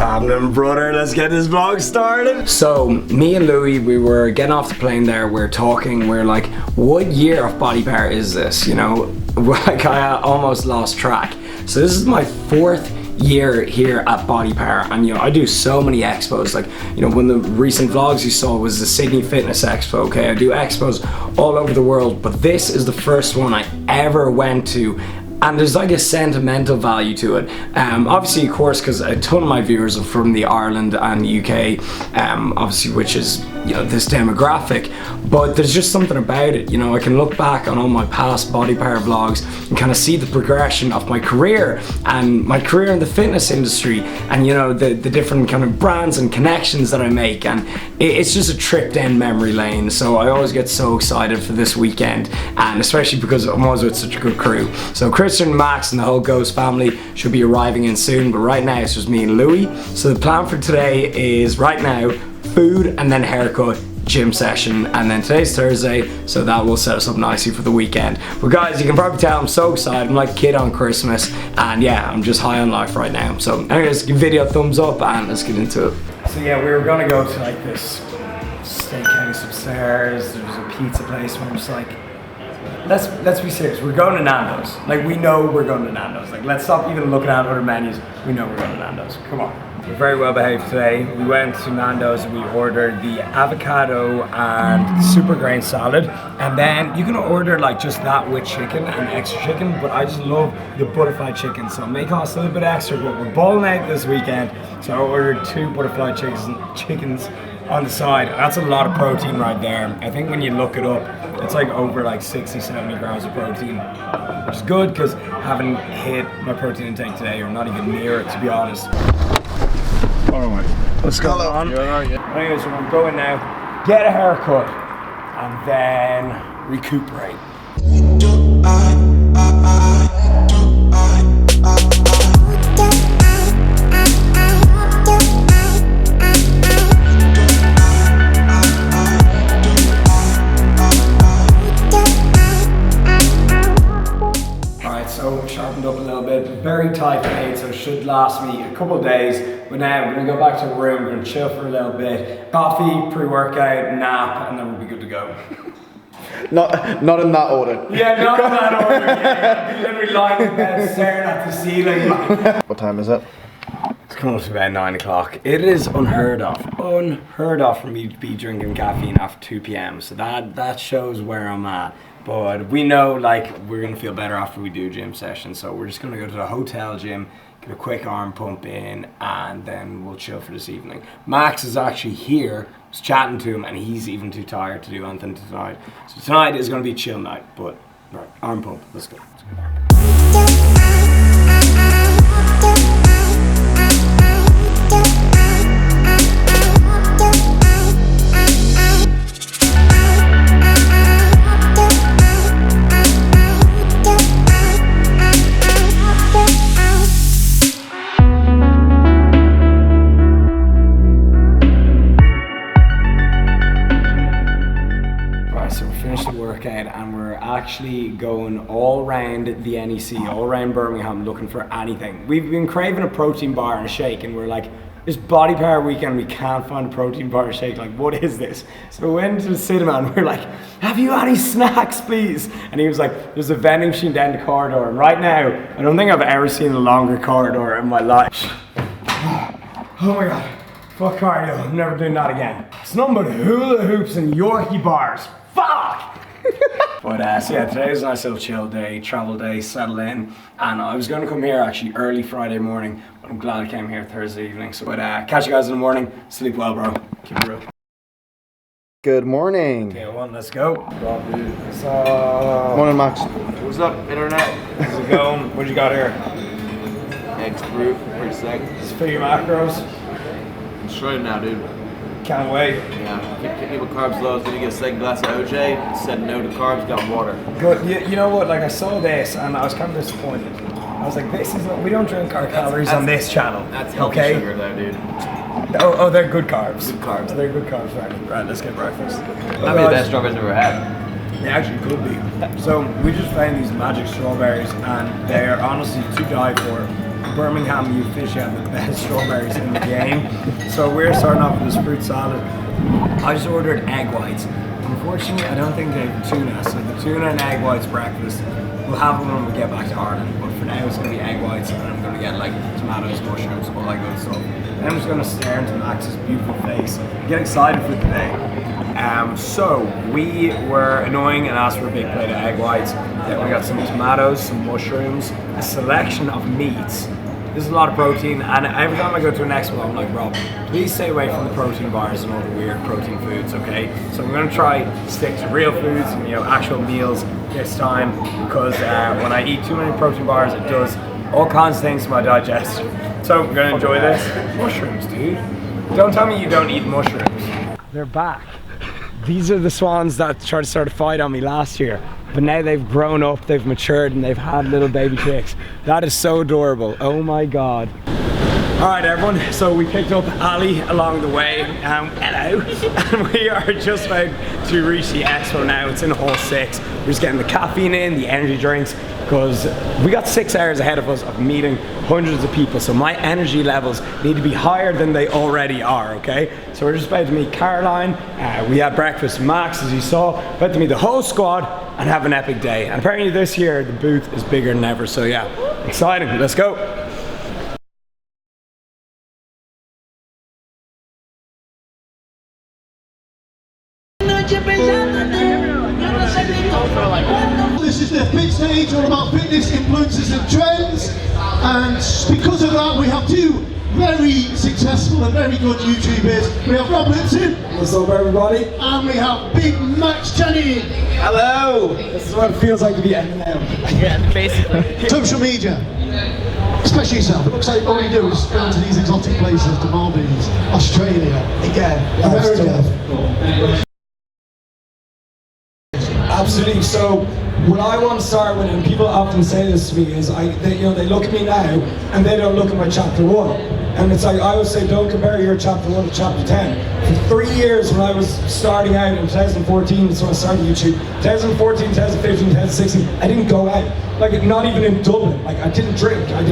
happening, brother? Let's get this vlog started. So, me and Louis, we were getting off the plane there, we're talking, we're like, what year of Body Power is this? You know, like I almost lost track. So this is my 4th year here at Body Power, and you know, I do so many expos. Like, you know, one of the recent vlogs you saw was the Sydney Fitness Expo. Okay, I do expos all over the world, but this is the first one I ever went to. And there's like a sentimental value to it. Obviously, of course, because a ton of my viewers are from the Ireland and the UK, obviously, which is, you know, this demographic. But there's just something about it. You know, I can look back on all my past Body Power vlogs and kind of see the progression of my career and my career in the fitness industry, and you know, the different kind of brands and connections that I make. And it's just a trip down memory lane. So I always get so excited for this weekend, and especially because I'm always with such a good crew. So Chris, Max and the whole Ghost family should be arriving in soon, but right now it's just me and Louis. So the plan for today is right now food and then haircut, gym session, and then today's Thursday, so that will set us up nicely for the weekend. But guys, you can probably tell I'm so excited. I'm like a kid on Christmas, and yeah, I'm just high on life right now. So anyways, give the video a thumbs up and let's get into it. So yeah, we were gonna go to like this steakhouse upstairs. There's a pizza place where I'm just like, let's be serious, we're going to Nando's. Like, we know we're going to Nando's. Like, let's stop even looking at other menus. We know we're going to Nando's. Come on. We're very well behaved today. We went to Nando's and we ordered the avocado and super grain salad. And then you can order like just that with chicken and extra chicken, but I just love the butterfly chicken. So it may cost a little bit extra, but we're balling out this weekend. So I ordered 2 butterfly chickens on the side. That's a lot of protein right there. I think when you look it up, it's like over like 60-70 grams of protein, which is good because I haven't hit my protein intake today, or not even near it, to be honest. Alright, what's going on? Anyways, so I'm going now, get a haircut, and then recuperate. Sharpened up a little bit, very tight fade, so it should last me a couple of days. But now I'm gonna go back to the room, we're gonna chill for a little bit, coffee, pre-workout, nap, and then we'll be good to go. Not in that order. Yeah, not in that order. Yeah, literally lying in bed, staring at the ceiling. What time is it? It's coming up to about 9 o'clock. It is unheard of for me to be drinking caffeine after 2 p.m. So that shows where I'm at. But we know, like, we're gonna feel better after we do gym session, so we're just gonna go to the hotel gym, get a quick arm pump in, and then we'll chill for this evening. Max is actually here, I was chatting to him, and he's even too tired to do anything tonight. So tonight is gonna be a chill night, but right, arm pump, let's go. And we're actually going all around the NEC, all around Birmingham, looking for anything. We've been craving a protein bar and a shake, and we're like, this Body Power weekend, we can't find a protein bar or shake. Like, what is this? So we went to the cinema and we're like, have you any snacks, please? And he was like, there's a vending machine down the corridor. And right now, I don't think I've ever seen a longer corridor in my life. Oh my God, fuck cardio, I'm never doing that again. It's nothing but hula hoops and Yorkie bars. Fuck! But so yeah, today was a nice little chill day, travel day, settle in, and I was going to come here actually early Friday morning, but I'm glad I came here Thursday evening. So, but catch you guys in the morning. Sleep well, bro. Keep it real. Good morning. Okay, let's go. Morning, Max. What's up, internet? How's it going? What you got here? Expo, pretty sick. Just for your macros. I'm shredded now, dude. Can't wait. Yeah, keep the carbs low, so you get a second glass of OJ, said no to carbs, got water. Good. You know what, like I saw this and I was kind of disappointed. I was like, this is not, we don't drink our calories on this channel. That's healthy sugar though, dude. Oh, they're good carbs. Good carbs. They're good carbs, right, let's get breakfast. That'd be the best strawberries I've ever had. They actually could be. So we just found these magic strawberries and they're honestly to die for. Birmingham, you officially have the best strawberries in the game. So we're starting off with this fruit salad. I just ordered egg whites. Unfortunately, I don't think they have tuna, so the tuna and egg whites breakfast, we'll have them when we get back to Ireland, but for now it's going to be egg whites, and I'm going to get like tomatoes, mushrooms, all that good stuff. And I'm just going to stare into Max's beautiful face, get excited for today. So we were annoying and asked for a big plate of egg whites. Then we got some tomatoes, some mushrooms, a selection of meats. There's a lot of protein, and every time I go to an Expo, I'm like, Rob, please stay away from the protein bars and all the weird protein foods, okay? So I'm gonna try stick to real foods and actual meals this time, because when I eat too many protein bars, it does all kinds of things to my digestion. So I'm gonna enjoy this. Mushrooms, dude. Don't tell me you don't eat mushrooms. They're back. These are the swans that tried to start a fight on me last year, but now they've grown up, they've matured, and they've had little baby chicks. That is so adorable. Oh my God. All right, everyone, so we picked up Ali along the way. Hello. And we are just about to reach the Expo now. It's in hall 6. We're just getting the caffeine in, the energy drinks, because we got 6 hours ahead of us of meeting hundreds of people. So my energy levels need to be higher than they already are, okay? So we're just about to meet Caroline. We had breakfast with Max, as you saw. About to meet the whole squad and have an epic day. And apparently this year, the booth is bigger than ever. So yeah, exciting, let's go. This is the Fit Stage, all about fitness, influences and trends, and because of that we have two very successful and very good YouTubers. We have Rob Lipsett. What's up, everybody? And we have Big Maxx Chewning. Hello! This is what it feels like to be Eminem. Yeah, basically. Social media. Especially yourself. It looks like all you do is go to these exotic places, to Maldives, Australia, again, America. Absolutely. So what I want to start with, and people often say this to me, is they look at me now and they don't look at my chapter 1. And it's like, I always say, don't compare your chapter 1 to chapter 10. For 3 years when I was starting out in 2014, that's when I started YouTube, 2014, 2015, 2016, I didn't go out. Like, not even in Dublin. Like, I didn't drink. I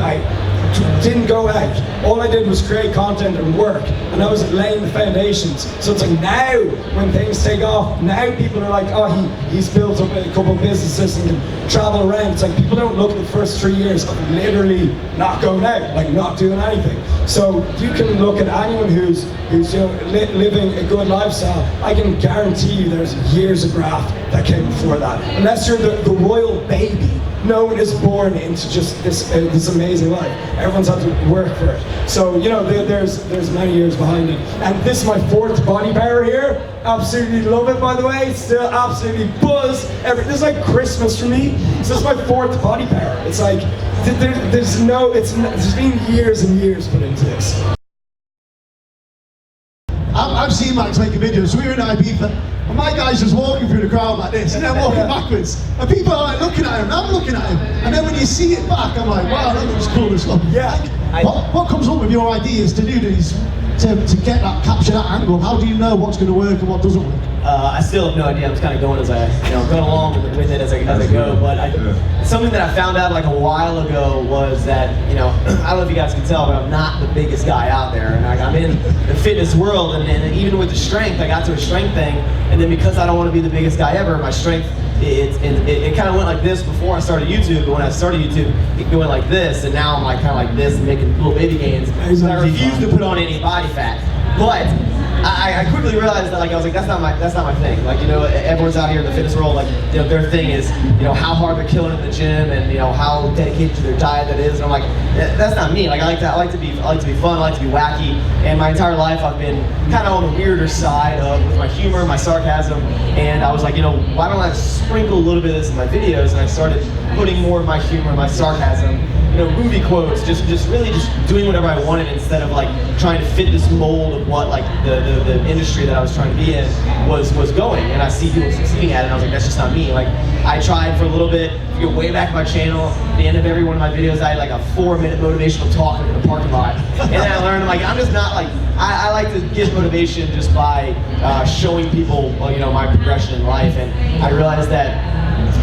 didn't go out. All I did was create content and work, and I was laying the foundations. So it's like now, when things take off, now people are like, oh, he's built up a couple of businesses and can travel around. It's like people don't look at the first 3 years of literally not going out, like not doing anything. So you can look at anyone who's living a good lifestyle. I can guarantee you there's years of graft that came before that. Unless you're the royal baby. No one is born into just this amazing life. Everyone's had to work for it. So there's many years behind it. And this is my 4th body power here. Absolutely love it, by the way. Still absolutely buzz. This is like Christmas for me. So this is my 4th body power. It's like there's been years and years put into this. I've seen Max make a video, so we were in Ibiza, and my guy's just walking through the crowd like this, and then walking backwards, and people are like looking at him, and I'm looking at him, and then when you see it back, I'm like, wow, that looks cool as well. Yeah. What comes up with your ideas to do these, to get that, capture that angle? How do you know what's going to work and what doesn't work? I still have no idea. I'm just kind of going as I, going along with it as I go. But something that I found out like a while ago was that, I don't know if you guys can tell, but I'm not the biggest guy out there. And I'm in the fitness world, and even with the strength, I got to a strength thing, and then because I don't want to be the biggest guy ever, my strength, it kind of went like this before I started YouTube, but when I started YouTube, it went like this, and now I'm like kind of like this, and making little baby gains. So I refuse to put on any body fat. But I quickly realized that, like, I was like, that's not my thing. Like, everyone's out here in the fitness world, like, their thing is, how hard they're killing in the gym, and how dedicated to their diet that is. And I'm like, that's not me. Like, I like to be fun, I like to be wacky. And my entire life, I've been kind of on the weirder side with my humor, my sarcasm. And I was like, why don't I sprinkle a little bit of this in my videos? And I started putting more of my humor, my sarcasm, movie quotes, just doing whatever I wanted instead of like trying to fit this mold of what like the industry that I was trying to be in was going. And I see people succeeding at it, and I was like, that's just not me. Like, I tried for a little bit. If you go way back in my channel, at the end of every one of my videos, I had like a 4-minute motivational talk in the parking lot. And then I learned, like, I'm just not like, I like to give motivation just by showing people, my progression in life. And I realized that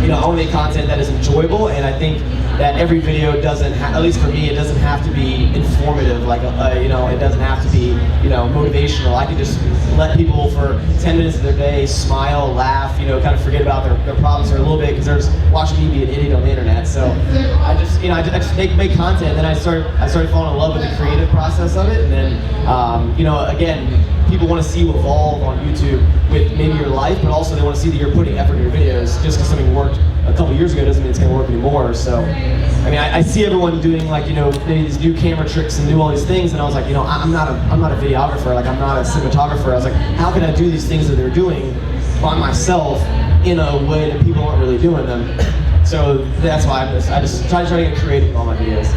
I want to make content that is enjoyable, and I think that every video doesn't, at least for me, it doesn't have to be informative. Like, it doesn't have to be, motivational. I can just let people for 10 minutes of their day smile, laugh, kind of forget about their problems for a little bit because they're just watching me be an idiot on the internet. So I just, I just make content. Then I started falling in love with the creative process of it, and then, again, people want to see you evolve on YouTube with maybe your life, but also they want to see that you're putting effort in your videos. Just because something worked a couple years ago doesn't mean it's going to work anymore. So, I mean, I see everyone doing like, maybe these new camera tricks and do all these things, and I was like, I'm not a videographer, like I'm not a cinematographer. I was like, how can I do these things that they're doing by myself in a way that people aren't really doing them? So that's why I just try to get creative in all my videos.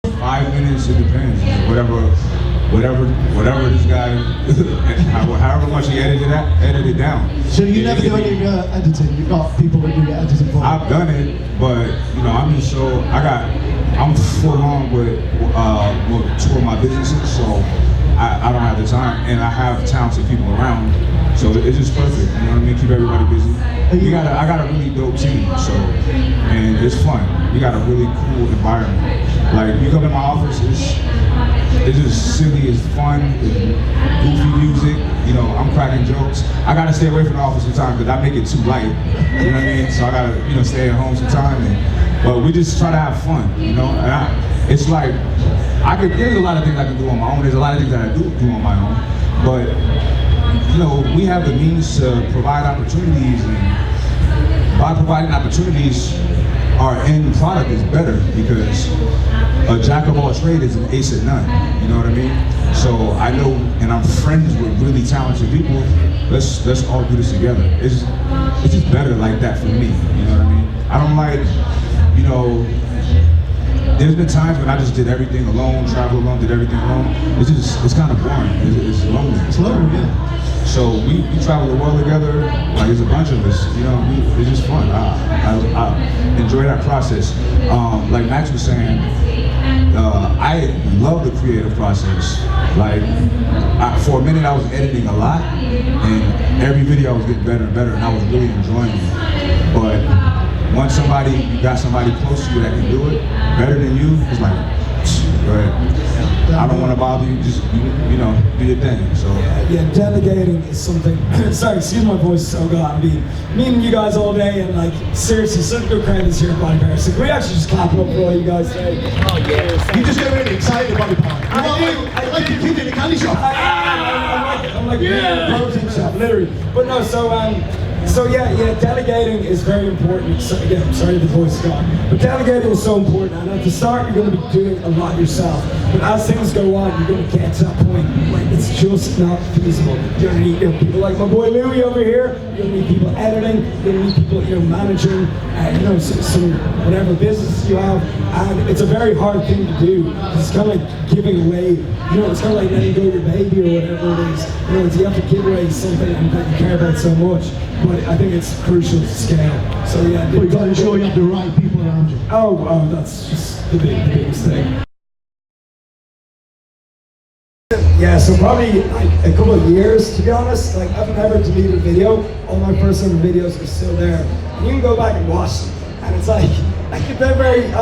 5 minutes, it depends. Whatever this guy, however much he edited it down. So you never do any editing? You've got people that do your editing for you? I've done it, but I'm full on with two of my businesses, so I don't have the time, and I have talented people around, so it's just perfect. You know what I mean? Keep everybody busy. I got a really dope team, and it's fun. We got a really cool environment. Like, you come in my office, it's just silly, it's fun, it's goofy music, I'm cracking jokes. I gotta stay away from the office sometimes because I make it too light, you know what I mean? So I gotta, stay at home sometime, but we just try to have fun, and it's like, there's a lot of things I can do on my own, there's a lot of things that I do on my own, but, we have the means to provide opportunities, and by providing opportunities, our end product is better because a jack of all trades is an ace at none. You know what I mean? So I know, and I'm friends with really talented people. Let's all do this together. It's just better like that for me. You know what I mean? I don't like, there's been times when I just did everything alone, travel alone, did everything alone. It's kind of boring. It's lonely. It's lonely, yeah. So we travel the world together, like there's a bunch of us, it's just fun. I enjoy that process. Like Max was saying, I love the creative process. Like, for a minute I was editing a lot, and every video I was getting better and better, and I was really enjoying it. But once you got somebody close to you that can do it better than you, it's like, go ahead. I don't want to bother you, just, do your thing, so. Yeah, delegating is something, sorry, excuse my voice, so God, I've been meeting you guys all day, and like, seriously, such a good crowd this here at Body Power. So can we actually just clap up for all you guys today? Oh yeah. You just get really excited about Body Power. I like your kid in the candy shop. I'm like a protein shop, literally. But no, so yeah, delegating is very important. So again, I'm sorry the voice is gone. But delegating is so important, and at the start you're going to be doing a lot yourself. But as things go on, you're going to get to that point where it's just not feasible. You're going to need people like my boy Louie over here. You're going to need people editing. You're going to need people, managing, some whatever business you have. And it's a very hard thing to do. It's kind of like giving away. It's kind of like letting go your baby or whatever it is. You have to give away something that you care about so much. But I think it's crucial to scale. So yeah, you've got to ensure you have the right people around you. Oh, that's just the biggest thing. Yeah, so probably like a couple of years, to be honest. Like, I've never deleted a video. All my first ever videos are still there. And you can go back and watch them, and it's like I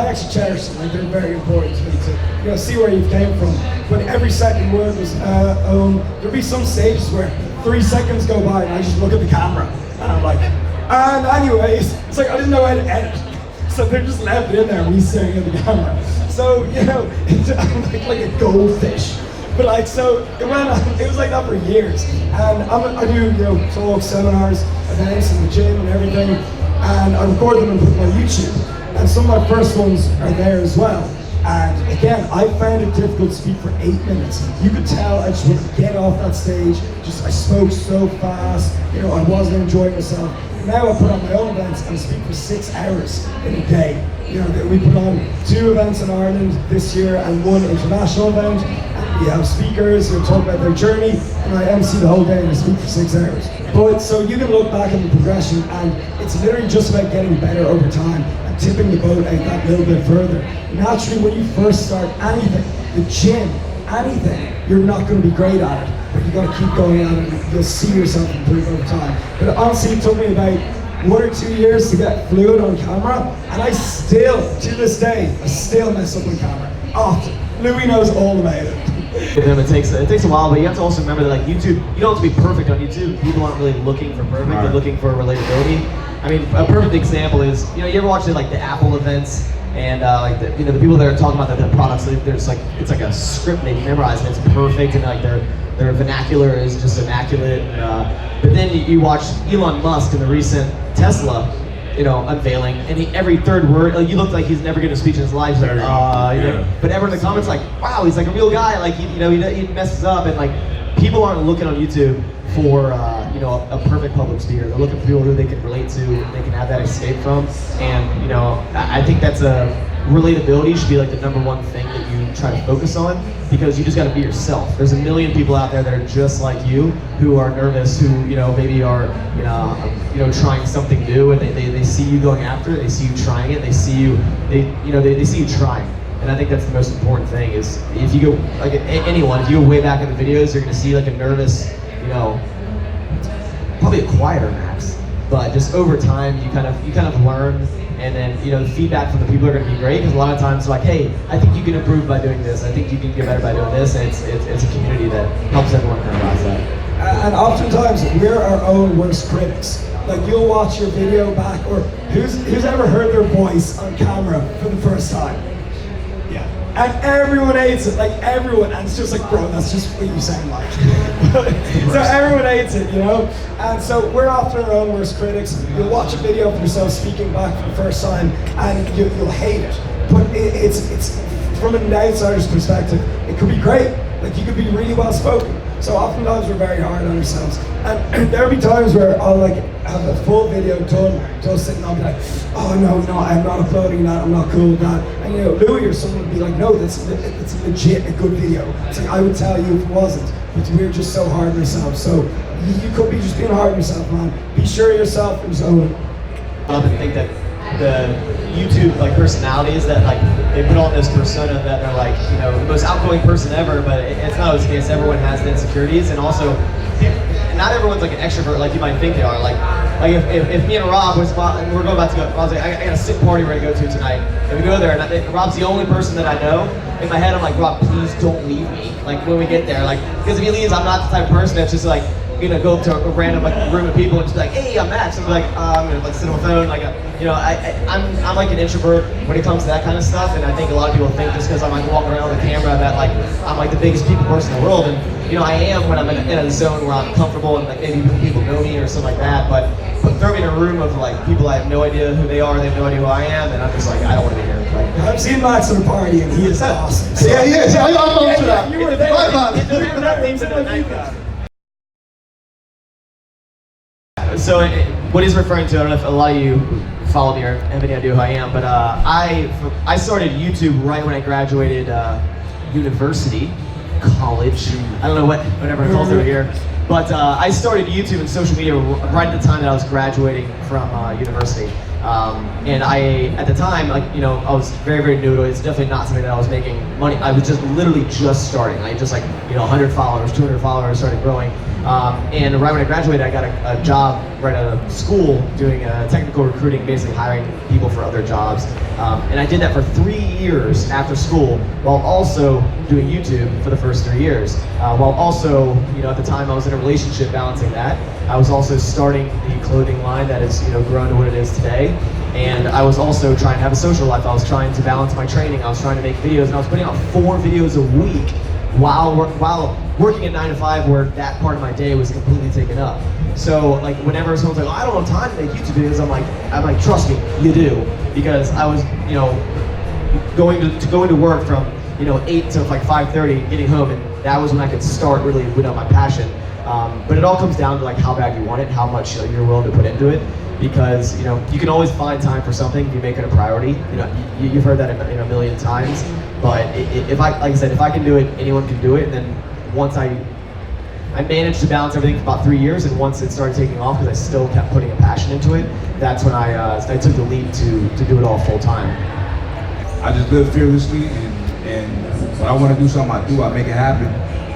actually cherish them. Like, they're very important to me to see where you came from. But every second word was there'll be some stages where 3 seconds go by and I just look at the camera and I'm like, and anyways, it's like I didn't know how to edit. So they're just left in there, me staring at the camera. So, I'm like a goldfish. But like, so it went on, it was like that for years. And I do, talks, seminars, events in the gym and everything. And I record them and put them on YouTube. And some of my first ones are there as well. And again, I found it difficult to speak for 8 minutes. You could tell I just wanted to get off that stage. I spoke so fast, I wasn't enjoying myself. Now I put on my own events and I speak for 6 hours in a day. We put on 2 events in Ireland this year and 1 international event. We have speakers who talk about their journey, and I MC the whole day and I speak for 6 hours. But so you can look back at the progression, and it's literally just about getting better over time and tipping the boat out that little bit further. Naturally, when you first start anything, the gym, anything, you're not going to be great at it. but you got to keep going at it, and you'll see yourself improve over time. But honestly, it took me about 1 or 2 years to get fluid on camera, and I still, to this day, I still mess up on camera, often. Louis knows all about it. It takes a while, but you have to also remember that like YouTube, you don't have to be perfect on YouTube. People aren't really looking for perfect; they're looking for relatability. I mean, a perfect example is, you know, you ever watch like the Apple events, and like the, you know, the people that are talking about the products, there's like, it's like a script they memorize, and it's perfect, and like their vernacular is just immaculate. But then you watch Elon Musk in the recent Tesla, you know, unveiling, and every third word, like, you look like he's never given a speech in his life. Like, you know, but everyone in the comments like, wow, he's like a real guy. Like, you know, he messes up, and like, people aren't looking on YouTube for you know, a perfect public speaker. They're looking for people who they can relate to, they can have that escape from, and you know, I think that's relatability should be like the #1 thing that you try to focus on, because you just got to be yourself. There's a million people out there that are just like you, who are nervous, who, you know, maybe are you know trying something new, and they see you going after it, they see you trying it, they see you trying. And I think that's the most important thing, is if you go, like anyone, if you go way back in the videos, you're gonna see like a nervous, you know, probably a quieter Max, but just over time you kind of learn, and then, you know, the feedback from the people are gonna be great, because a lot of times it's like, hey, I think you can improve by doing this, I think you can get better by doing this, and it's a community that helps everyone kind of realize that. And oftentimes we're our own worst critics. Like, you'll watch your video back, or who's ever heard their voice on camera for the first time? Yeah. And everyone hates it, like everyone, and it's just like, bro, that's just what you sound like. So everyone hates it, you know? And so we're often our own worst critics. You'll watch a video of yourself speaking back for the first time, and you'll hate it. But it's from an outsider's perspective, it could be great. Like, you could be really well spoken. So oftentimes we're very hard on ourselves. And there'll be times where I'll like have a full video done, just sitting, I'll be like, oh no, I'm not uploading that, I'm not cool with that. And you know, Louis or someone would be like, no, it's legit a good video. It's like, I would tell you if it wasn't, but we're just so hard on ourselves. So you could be just being hard on yourself, man. Be sure of yourself and just own it. I often think that the YouTube like personalities that like they put on this persona that they're like, you know, the most outgoing person ever, but it's not always the case. Everyone has the insecurities, and also not everyone's like an extrovert like you might think they are. Like if me and Rob we're going about to go, Rob's like, I got a sick party we're gonna go to tonight, and we go there, and Rob's the only person that I know. In my head, I'm like, Rob, please don't leave me. Like when we get there, like, because if he leaves, I'm not the type of person that's just like, you know, go up to a random like room of people and just be like, hey, I'm Max. And be like, I'm gonna like sit on my phone. Like, you know, I'm like an introvert when it comes to that kind of stuff. And I think a lot of people think just because I'm like walking around with a camera that like I'm like the biggest people person in the world. And you know, I am when I'm in a zone where I'm comfortable and like maybe people know me or something like that. But throw me in a room of like people I have no idea who they are, they have no idea who I am, and I'm just like, I don't want to be here. Like, I've seen Max at a party, and he is awesome. So, Yeah, he is. I'm up for that. You were there. Right, man. So what he's referring to, I don't know if a lot of you follow me or have any idea who I am, but I started YouTube right when I graduated university, college. I don't know whatever it calls over here. But I started YouTube and social media right at the time that I was graduating from university. And at the time, like, you know, I was very, very new to it. It's definitely not something that I was making money. I was just literally just starting. I just like, you know, 100 followers, 200 followers, started growing. And right when I graduated, I got a job right out of school doing technical recruiting, basically hiring people for other jobs. And I did that for 3 years after school, while also doing YouTube for the first 3 years. While also, you know, at the time I was in a relationship balancing that. I was also starting the clothing line that has, you know, grown to what it is today. And I was also trying to have a social life. I was trying to balance my training. I was trying to make videos, and I was putting out 4 videos a week while working at 9 to 5, where that part of my day was completely taken up. So like whenever someone's like, oh, I don't have time to make YouTube videos, I'm like, trust me, you do, because I was, you know, going to work from, you know, 8 to like 5:30, getting home, and that was when I could start really with my passion. But it all comes down to like how bad you want it, how much you're willing to put into it. Because, you know, you can always find time for something if you make it a priority. You know, you've heard that a million times. But if I, like I said, if I can do it, anyone can do it. And then once I managed to balance everything for about 3 years, and once it started taking off, because I still kept putting a passion into it, that's when I took the leap to do it all full time. I just live fearlessly, and when I want to do something, I make it happen.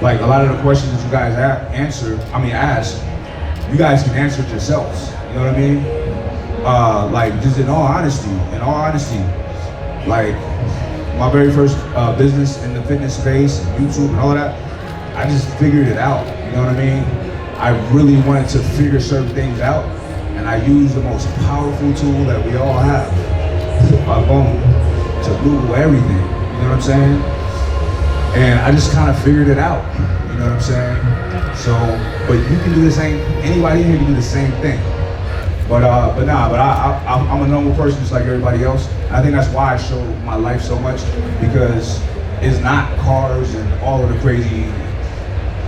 like a lot of the questions that you guys ask, you guys can answer it yourselves. You know what I mean? Like just in all honesty, like my very first business in the fitness space, YouTube and all of that, I just figured it out. You know what I mean? I really wanted to figure certain things out, and I used the most powerful tool that we all have, my phone, to Google everything. You know what I'm saying? And I just kind of figured it out. You know what I'm saying? So, but you can do the same. Anybody here can do the same thing. But I'm a normal person just like everybody else. And I think that's why I show my life so much, because it's not cars and all of the crazy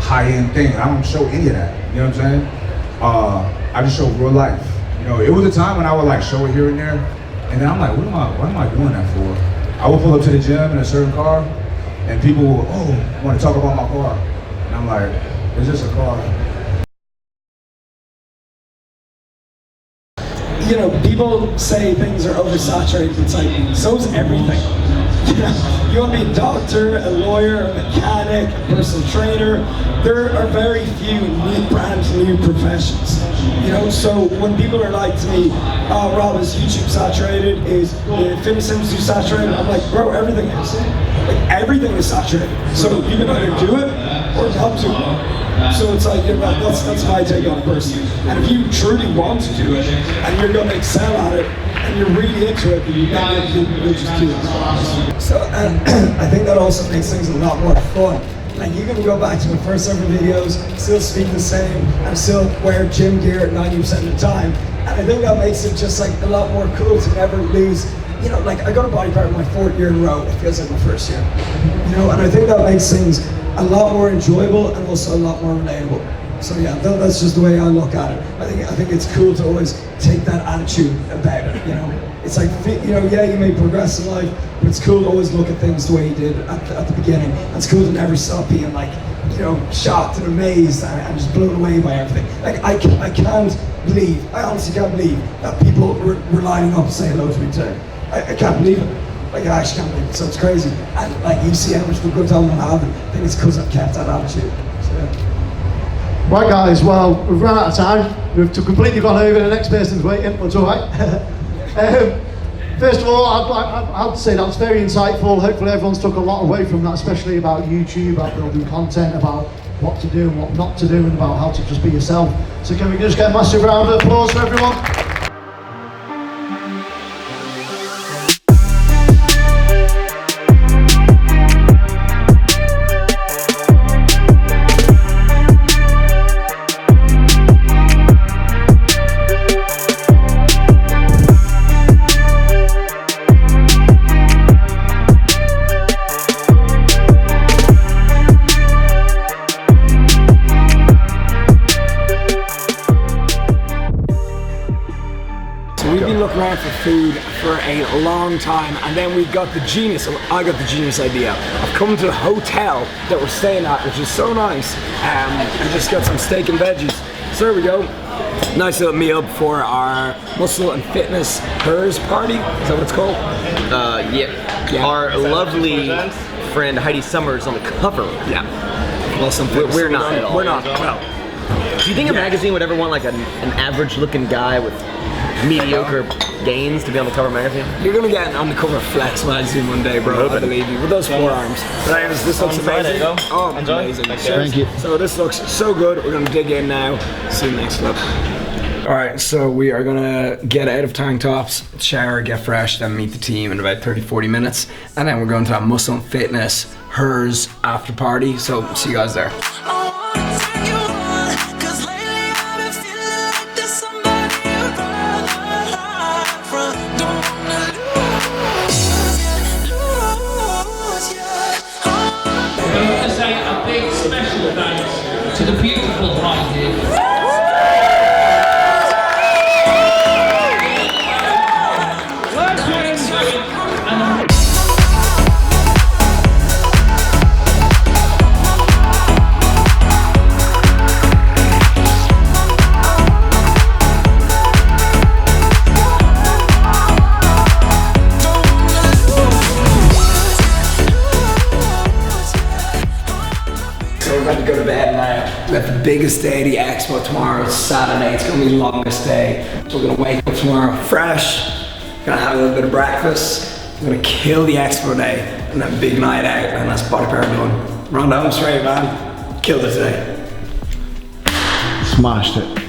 high-end things. I don't show any of that. You know what I'm saying? I just show real life. You know, it was a time when I would like show it here and there, and then I'm like, what am I doing that for? I would pull up to the gym in a certain car, and people would, want to talk about my car. And I'm like, it's just a car. You know, people say things are oversaturated. It's like, so is everything. You know, you want to be a doctor, a lawyer, a mechanic, a personal trainer. There are very few new professions. You know, so when people are like to me, oh, Rob, is YouTube saturated? Is the fitness industry saturated? I'm like, bro, everything is. Like, everything is saturated. So you can either do it or not do it. So it's like, that's my take on it personally. And if you truly want to do it, and you're going to excel at it, and you're really into it, you'll just do it. So I think that also makes things a lot more fun. Like, you can go back to my first ever videos, still speak the same, and still wear gym gear 90% of the time. And I think that makes it just like a lot more cool to never lose. You know, like, I got a body part my 4th year in a row. It feels like my 1st year. You know, and I think that makes things a lot more enjoyable and also a lot more relatable. So yeah, that's just the way I look at it. I think it's cool to always take that attitude about it. You know, it's like, you know, yeah, you may progress in life, but it's cool to always look at things the way you did at the beginning. And it's cool to never stop being like, you know, shocked and amazed and just blown away by everything. Like, I honestly can't believe that people were lining up to say hello to me today. I can't believe it. Like, I actually can't believe it. So it's crazy. And like, you see how much of a good time I'm having. I think it's because I've kept that attitude. So, yeah. Right, guys, well, we've run out of time. We've completely gone over. The next person's waiting, but it's all right. First of all, I'd say that's very insightful. Hopefully everyone's took a lot away from that, especially about YouTube, about building content, about what to do and what not to do, and about how to just be yourself. So can we just get a massive round of applause for everyone? For food for a long time, and then I got the genius idea of coming to the hotel that we're staying at, which is so nice, and just got some steak and veggies. So there we go. Nice little meal for our muscle and fitness hers party. Is that what it's called? Yeah. Our lovely friend Heidi Summers on the cover. Yeah. We're not at all. We're not. Well, do you think a magazine would ever want like an average-looking guy with mediocre gains to be on the cover of a magazine? You're gonna get on the cover of Flex magazine one day, bro. I believe you. With those forearms. But anyways, this looks amazing. Oh, amazing. Thank you. So this looks so good. We're gonna dig in now. See you next clip. Alright, so we are gonna get out of tank tops, shower, get fresh, then meet the team in about 30-40 minutes. And then we're going to have muscle and fitness, hers after party. So see you guys there. To the beautiful bride here. We have the biggest day of the Expo tomorrow. It's Saturday. It's gonna be the longest day. So we're gonna wake up tomorrow fresh. Gonna have a little bit of breakfast. We're gonna kill the Expo day and then big night out, and that's body power done. We're on the home straight, man. Killed it today. Smashed it.